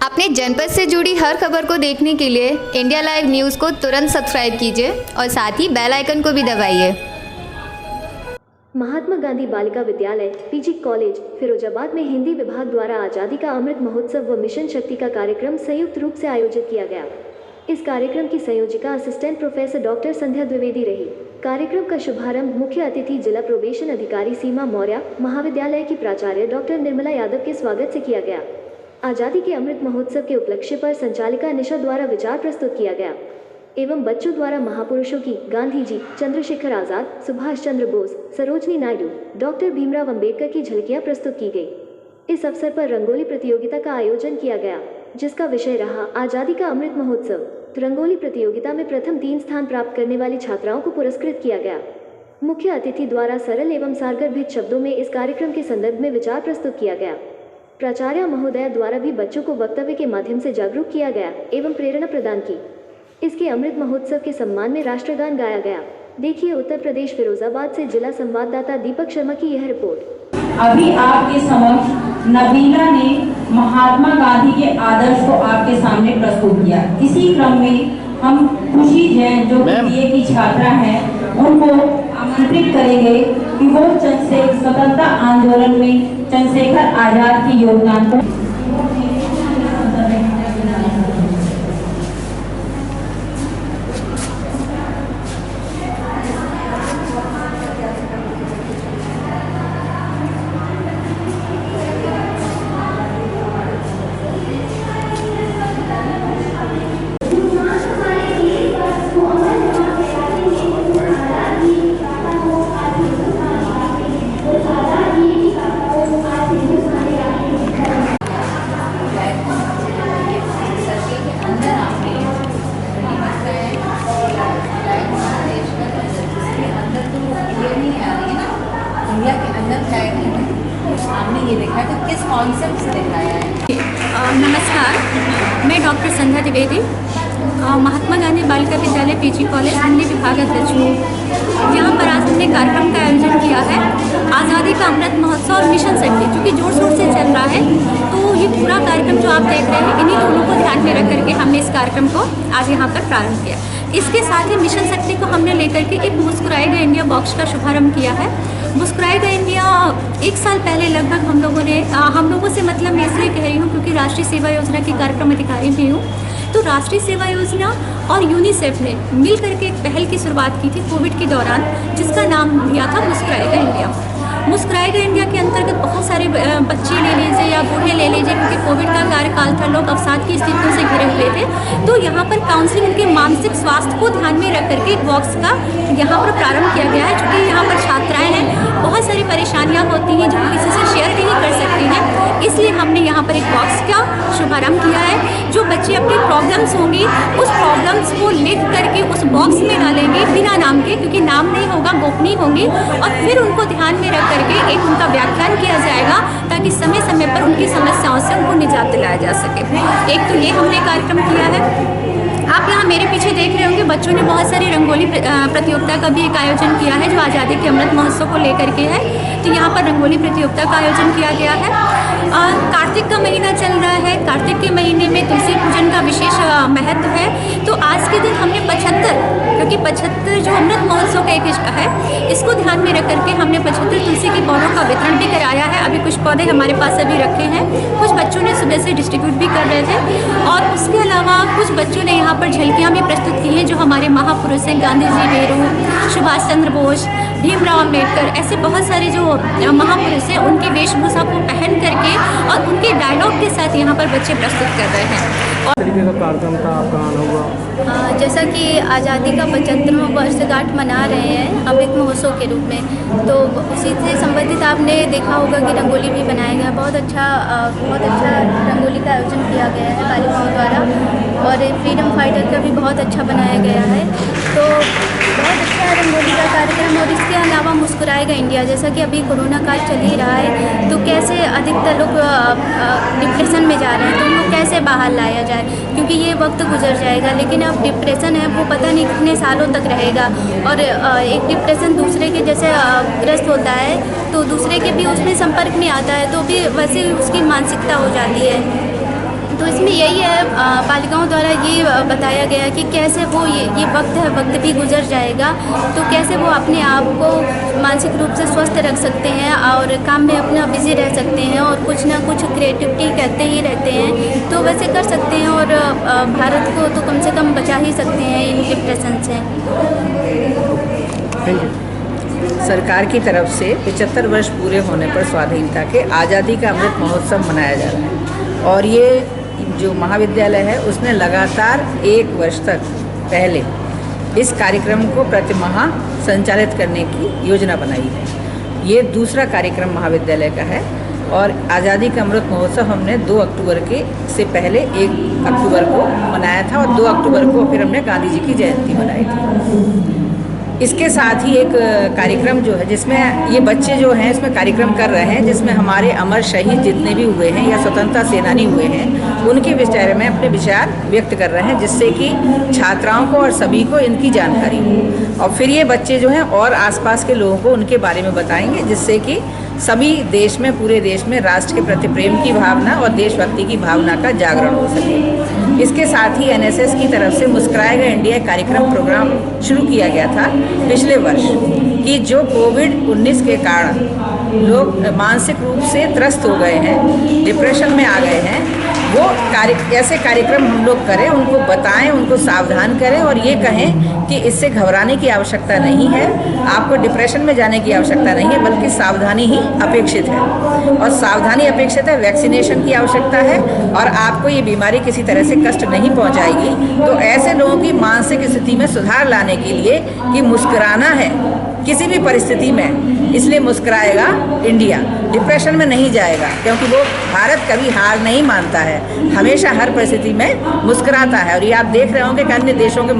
अपने जनपद से जुड़ी हर खबर को देखने के लिए इंडिया लाइव न्यूज़ को तुरंत सब्सक्राइब कीजिए और साथ ही बेल आइकन को भी दबाइए। महात्मा गांधी बालिका विद्यालय पीजी कॉलेज फिरोजाबाद में हिंदी विभाग द्वारा आज़ादी का अमृत महोत्सव व मिशन शक्ति का कार्यक्रम संयुक्त रूप से आयोजित किया गया। इस कार्यक्रम की संयोजिका असिस्टेंट प्रोफेसर डॉक्टर संध्या द्विवेदी रही। कार्यक्रम का शुभारंभ मुख्य अतिथि जिला प्रोबेशन अधिकारी सीमा मौर्य, महाविद्यालय की प्राचार्य डॉक्टर निर्मला यादव के स्वागत से किया गया। आज़ादी के अमृत महोत्सव के उपलक्ष्य पर संचालिका निशा द्वारा विचार प्रस्तुत किया गया एवं बच्चों द्वारा महापुरुषों की गांधी जी, चंद्रशेखर आज़ाद, सुभाष चंद्र बोस, सरोजनी नायडू, डॉक्टर भीमराव अंबेडकर की झलकियां प्रस्तुत की गई। इस अवसर पर रंगोली प्रतियोगिता का आयोजन किया गया, जिसका विषय रहा आज़ादी का अमृत महोत्सव। रंगोली प्रतियोगिता में प्रथम 3 स्थान प्राप्त करने वाली छात्राओं को पुरस्कृत किया गया। मुख्य अतिथि द्वारा सरल एवं सारगर्भित शब्दों में इस कार्यक्रम के संदर्भ में विचार प्रस्तुत किया गया। प्राचार्य महोदया द्वारा भी बच्चों को वक्तव्य के माध्यम से जागरूक किया गया एवं प्रेरणा प्रदान की। इसके अमृत महोत्सव के सम्मान में राष्ट्रगान गाया गया। देखिए उत्तर प्रदेश फिरोजाबाद से जिला संवाददाता दीपक शर्मा की यह रिपोर्ट। अभी आपके समक्ष नबीला ने महात्मा गांधी के आदर्श को आपके सामने प्रस्तुत किया। इसी क्रम में हम खुशी जैन जो बीए की छात्रा है उनको आमंत्रित करेंगे कि वो स्वतंत्रता आंदोलन में चंद्रशेखर आजाद के योगदान को आपने ये देखा तो किस कॉन्सेप्ट से दिखाया है? नमस्कार, मैं डॉक्टर संध्या द्विवेदी, महात्मा गांधी बालिका विद्यालय पीजी कॉलेज हिंदी विभाग अध्यक्ष हूँ। यहाँ पर आज हमने कार्यक्रम का आयोजन किया है आज़ादी का अमृत महोत्सव और मिशन शक्ति, जो कि जोर शोर से चल रहा है। तो ये पूरा कार्यक्रम जो आप देख रहे हैं, इन्हीं दोनों को ध्यान में रख करके हमने इस कार्यक्रम को आज यहाँ पर प्रारंभ किया। इसके साथ ही मिशन शक्ति को हमने लेकर के एक मुस्कुराएगा इंडिया बॉक्स का शुभारंभ किया है। मुस्कुराएगा इंडिया 1 साल पहले लगभग हम लोगों से मतलब मैं इसलिए कह रही हूँ क्योंकि राष्ट्रीय सेवा योजना की कार्यक्रम अधिकारी भी हूँ। तो राष्ट्रीय सेवा योजना और यूनिसेफ ने मिल करके एक पहल की शुरुआत की थी कोविड के दौरान, जिसका नाम दिया था मुस्कुराएगा इंडिया। मुस्कुराएगा इंडिया के अंतर्गत बहुत सारे बच्चे ले लीजिए या बूढ़े ले लीजिए, क्योंकि कोविड का कार्यकाल था, लोग अवसाद की स्थितियों से घिरे हुए थे। तो यहाँ पर काउंसलिंग उनके मानसिक स्वास्थ्य को ध्यान में रख करके एक बॉक्स का यहाँ पर प्रारंभ किया गया है, चूँकि यहाँ पर छात्राएँ हैं, बहुत सारी परेशानियाँ होती हैं जो किसी से शेयर नहीं कर सकती हैं, इसलिए हमने यहाँ पर एक बॉक्स का शुभारंभ किया है। जो बच्चे अपनी प्रॉब्लम्स होंगी उस प्रॉब्लम्स को लिख करके उस बॉक्स में डालेंगे बिना नाम के, क्योंकि नाम नहीं होगा, गोपनीय होंगी, और फिर उनको ध्यान में रख करके एक उनका व्याख्यान किया जाएगा ताकि समय समय पर उनकी समस्याओं से उनको निजात दिलाया जा सके। एक तो ये हमने कार्यक्रम किया है। आप यहाँ मेरे पीछे देख रहे होंगे बच्चों ने बहुत सारी रंगोली प्रतियोगिता का भी एक आयोजन किया है जो आज़ादी के अमृत महोत्सव को लेकर के है। तो यहाँ पर रंगोली प्रतियोगिता का आयोजन किया गया है। कार्तिक का महीना चल रहा है, कार्तिक के महीने में तुलसी पूजन का विशेष महत्व है। तो आज के दिन हमने 75, क्योंकि 75 जो अमृत महोत्सव का एक हिस्सा है, इसको ध्यान में रख करके हमने 75 तुलसी के पौधों का वितरण भी कराया है। अभी कुछ पौधे हमारे पास अभी रखे हैं, कुछ बच्चों ने सुबह से डिस्ट्रीब्यूट भी कर रहे थे। और उसके अलावा कुछ बच्चों ने यहाँ पर झलकियाँ भी प्रस्तुत की हैं जो हमारे महापुरुष हैं, गांधी जी, नेहरू, सुभाष चंद्र बोस, भीमराव अंबेडकर, ऐसे बहुत सारे जो महापुरुष हैं उनकी वेशभूषा को पहन करके और उनके डायलॉग के साथ यहाँ पर बच्चे प्रस्तुत कर रहे हैं। और तरीके का कार्यक्रम था आपका अनुभव? जैसा कि आज़ादी का 75वां वर्षगांठ मना रहे हैं अमृत महोत्सव के रूप में, तो उसी से संबंधित आपने देखा होगा कि रंगोली भी बनाया गया। बहुत अच्छा रंगोली का आयोजन किया गया है बालिकाओं द्वारा, और फ्रीडम फाइटर का भी बहुत अच्छा बनाया गया है। तो बहुत अच्छा रंगोली का कार्यक्रम। और इसके अलावा मुस्कुराएगा इंडिया, जैसा कि अभी कोरोना काल चल ही रहा है, तो कैसे अधिकतर लोग डिप्रेशन में जा रहे हैं, तो उनको कैसे बाहर लाया जाए, क्योंकि ये वक्त गुजर जाएगा, लेकिन अब डिप्रेशन है वो पता नहीं कितने सालों तक रहेगा। और एक डिप्रेशन दूसरे के जैसे ग्रस्त होता है तो दूसरे के भी उसमें संपर्क में आता है, तो भी वैसे उसकी मानसिकता हो जाती है। तो इसमें इसमें यही है, बालिकाओं द्वारा ये बताया गया कि कैसे वो ये वक्त है, वक्त भी गुजर जाएगा, तो कैसे वो अपने आप को मानसिक रूप से स्वस्थ रख सकते हैं और काम में अपना बिजी रह सकते हैं और कुछ ना कुछ क्रिएटिविटी करते ही रहते हैं, तो वैसे कर सकते हैं और भारत को तो कम से कम बचा ही सकते हैं इन डिप्रेशन से। Thank you. सरकार की तरफ से 75 वर्ष पूरे होने पर स्वाधीनता के आज़ादी का अमृत महोत्सव मनाया जा रहा है और ये जो महाविद्यालय है उसने लगातार 1 वर्ष तक पहले इस कार्यक्रम को प्रतिमाह संचालित करने की योजना बनाई है। ये दूसरा कार्यक्रम महाविद्यालय का है और आज़ादी का अमृत महोत्सव हमने 2 अक्टूबर के से पहले 1 अक्टूबर को मनाया था और 2 अक्टूबर को फिर हमने गांधी जी की जयंती मनाई थी। इसके साथ ही एक कार्यक्रम जो है जिसमें ये बच्चे जो हैं इसमें कार्यक्रम कर रहे हैं, जिसमें हमारे अमर शहीद जितने भी हुए हैं या स्वतंत्रता सेनानी हुए हैं उनके विषय में अपने विचार व्यक्त कर रहे हैं, जिससे कि छात्राओं को और सभी को इनकी जानकारी हो और फिर ये बच्चे जो हैं और आसपास के लोगों को उनके बारे में बताएंगे, जिससे कि सभी देश में, पूरे देश में राष्ट्र के प्रति प्रेम की भावना और देशभक्ति की भावना का जागरण हो सके। इसके साथ ही एनएसएस की तरफ से मुस्कुराएगा इंडिया कार्यक्रम प्रोग्राम शुरू किया गया था पिछले वर्ष कि जो कोविड-19 के कारण लोग मानसिक रूप से त्रस्त हो गए हैं, डिप्रेशन में आ गए हैं, वो ऐसे कार्यक्रम हम लोग करें, उनको बताएं, उनको सावधान करें और ये कहें कि इससे घबराने की आवश्यकता नहीं है, आपको डिप्रेशन में जाने की आवश्यकता नहीं है, बल्कि सावधानी ही अपेक्षित है और सावधानी अपेक्षित है, वैक्सीनेशन की आवश्यकता है और आपको ये बीमारी किसी तरह से कष्ट नहीं पहुंचाएगी। तो ऐसे लोगों की मानसिक स्थिति में सुधार लाने के लिए कि मुस्कुराना है किसी भी परिस्थिति में, इसलिए मुस्कुराएगा इंडिया, डिप्रेशन में नहीं जाएगा, क्योंकि वो भारत कभी हार नहीं मानता है, हमेशा हर परिस्थिति में मुस्कुराता है। और ये आप देख रहे होंगे कि अन्य देशों के